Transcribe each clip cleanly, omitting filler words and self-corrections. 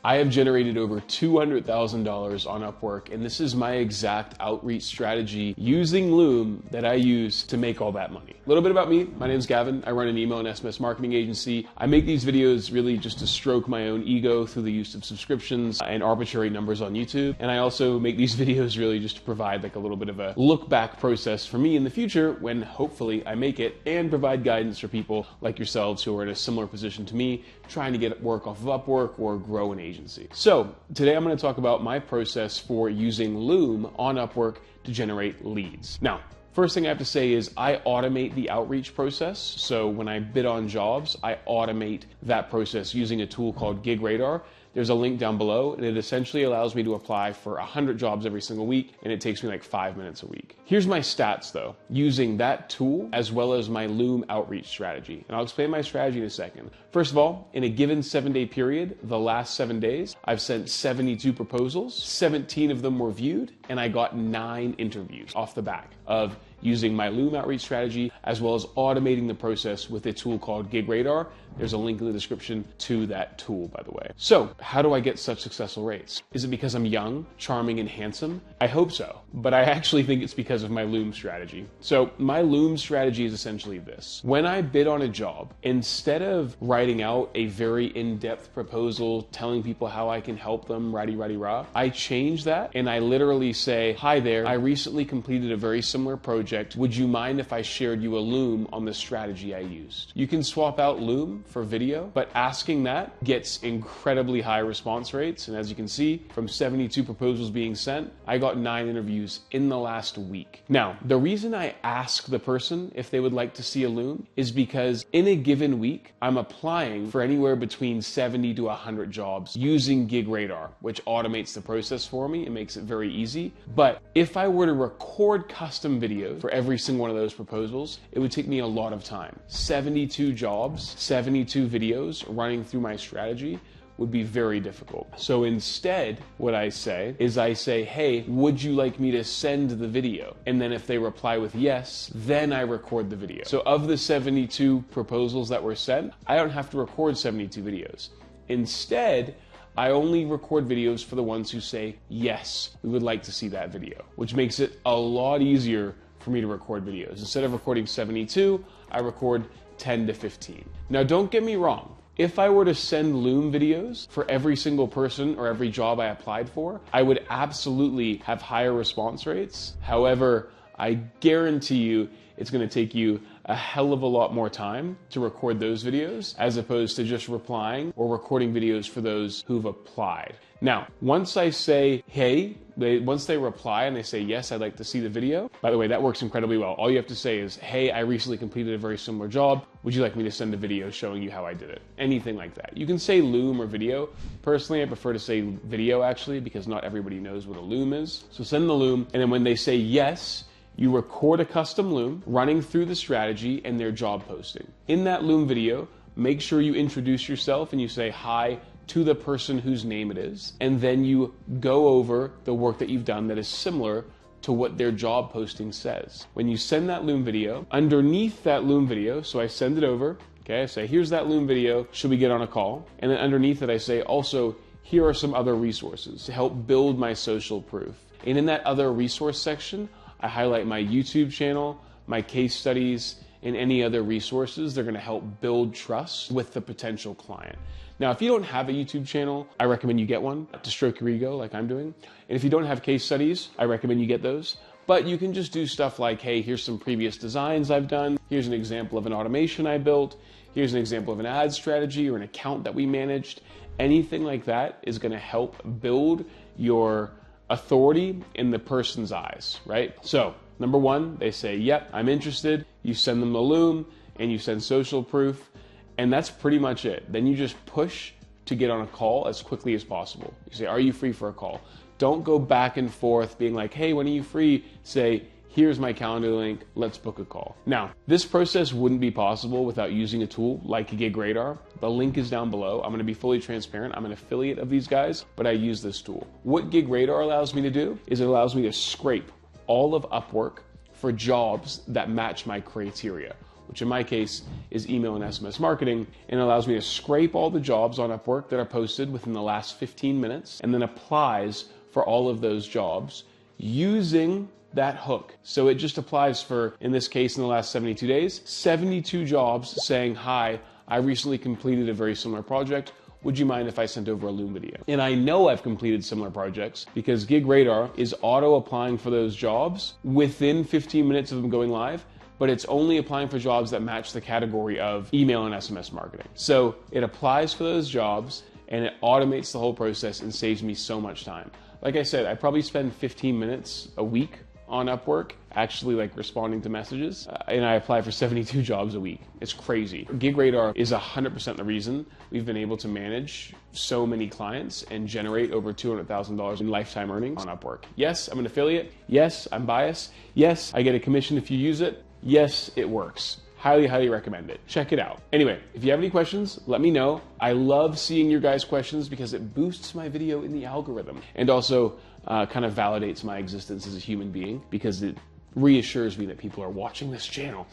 I have generated over $200,000 on Upwork, and this is my exact outreach strategy using Loom that I use to make all that money. A little bit about me. My name is Gavin. I run an email and SMS marketing agency. I make these videos really just to stroke my own ego through the use of subscriptions and arbitrary numbers on YouTube. And I also make these videos really just to provide like a little bit of a look back process for me in the future when hopefully I make it, and provide guidance for people like yourselves who are in a similar position to me, trying to get work off of Upwork or grow an agency. So today I'm going to talk about my process for using Loom on Upwork to generate leads. Now, first thing I have to say is I automate the outreach process. So when I bid on jobs, I automate that process using a tool called Gig Radar. There's a link down below, and it essentially allows me to apply for 100 jobs every single week, and it takes me like 5 minutes a week. Here's my stats though, using that tool as well as my Loom outreach strategy. And I'll explain my strategy in a second. First of all, in a given 7-day period, the last 7 days, I've sent 72 proposals, 17 of them were viewed, and I got 9 interviews off the back of using my Loom outreach strategy, as well as automating the process with a tool called Gig Radar. There's a link in the description to that tool, by the way. So how do I get such successful rates? Is it because I'm young, charming, and handsome? I hope so, but I actually think it's because of my Loom strategy. So my Loom strategy is essentially this. When I bid on a job, instead of writing out a very in-depth proposal, telling people how I can help them, rah, I change that and I literally say, hi there, I recently completed a very similar project. Would you mind if I shared you a Loom on the strategy I used? You can swap out Loom for video, but asking that gets incredibly high response rates. And as you can see, from 72 proposals being sent, I got 9 interviews in the last week. Now, the reason I ask the person if they would like to see a Loom is because in a given week, I'm applying for anywhere between 70 to 100 jobs using Gig Radar, which automates the process for me and makes it very easy. But if I were to record custom videos for every single one of those proposals, it would take me a lot of time. 72 jobs, 72 videos running through my strategy would be very difficult. So instead, what I say is hey, would you like me to send the video? And then if they reply with yes, then I record the video. So of the 72 proposals that were sent, I don't have to record 72 videos. Instead, I only record videos for the ones who say, yes, we would like to see that video, which makes it a lot easier for me to record videos. Instead of recording 72, I record 10 to 15. Now, don't get me wrong. If I were to send Loom videos for every single person or every job I applied for, I would absolutely have higher response rates. However, I guarantee you it's going to take you a hell of a lot more time to record those videos as opposed to just replying or recording videos for those who've applied. Now, once I say, hey, once they reply and they say, yes, I'd like to see the video. By the way, that works incredibly well. All you have to say is, hey, I recently completed a very similar job. Would you like me to send a video showing you how I did it? Anything like that. You can say Loom or video. Personally, I prefer to say video actually, because not everybody knows what a Loom is. So send the Loom, and then when they say yes, you record a custom Loom running through the strategy and their job posting. In that Loom video, make sure you introduce yourself and you say hi to the person whose name it is, and then you go over the work that you've done that is similar to what their job posting says. When you send that Loom video, underneath that Loom video, so I send it over, okay, I say, here's that Loom video, should we get on a call? And then underneath it I say, also, here are some other resources to help build my social proof. And in that other resource section, I highlight my YouTube channel, my case studies, and any other resources that are gonna help build trust with the potential client. Now, if you don't have a YouTube channel, I recommend you get one to stroke your ego like I'm doing. And if you don't have case studies, I recommend you get those. But you can just do stuff like, hey, here's some previous designs I've done. Here's an example of an automation I built. Here's an example of an ad strategy or an account that we managed. Anything like that is gonna help build your authority in the person's eyes, right? So, number one, they say, yep, I'm interested. You send them the Loom and you send social proof, and that's pretty much it. Then you just push to get on a call as quickly as possible. You say, are you free for a call? Don't go back and forth being like, hey, when are you free? Say, here's my calendar link, let's book a call. Now, this process wouldn't be possible without using a tool like Gig Radar. The link is down below. I'm gonna be fully transparent. I'm an affiliate of these guys, but I use this tool. What Gig Radar allows me to do is it allows me to scrape all of Upwork for jobs that match my criteria. which in my case is email and SMS marketing, and it allows me to scrape all the jobs on Upwork that are posted within the last 15 minutes and then applies for all of those jobs using that hook. So it just applies for, in this case, in the last 72 days, 72 jobs saying, hi, I recently completed a very similar project. Would you mind if I sent over a Loom video? And I know I've completed similar projects because Gig Radar is auto applying for those jobs within 15 minutes of them going live, but it's only applying for jobs that match the category of email and SMS marketing. So it applies for those jobs and it automates the whole process and saves me so much time. Like I said, I probably spend 15 minutes a week on Upwork, actually like responding to messages, and I apply for 72 jobs a week. It's crazy. Gig Radar is 100% the reason we've been able to manage so many clients and generate over $200,000 in lifetime earnings on Upwork. Yes, I'm an affiliate. Yes, I'm biased. Yes, I get a commission if you use it. Yes, it works. Highly, highly recommend it. Check it out. Anyway, if you have any questions, let me know. I love seeing your guys' questions because it boosts my video in the algorithm and also kind of validates my existence as a human being because it reassures me that people are watching this channel,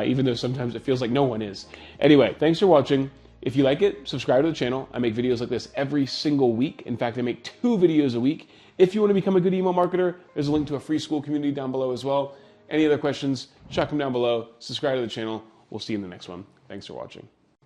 even though sometimes it feels like no one is. Anyway, thanks for watching. If you like it, subscribe to the channel. I make videos like this every single week. In fact, I make 2 videos a week. If you want to become a good email marketer, there's a link to a free school community down below as well. Any other questions, chuck them down below. Subscribe to the channel. We'll see you in the next one. Thanks for watching.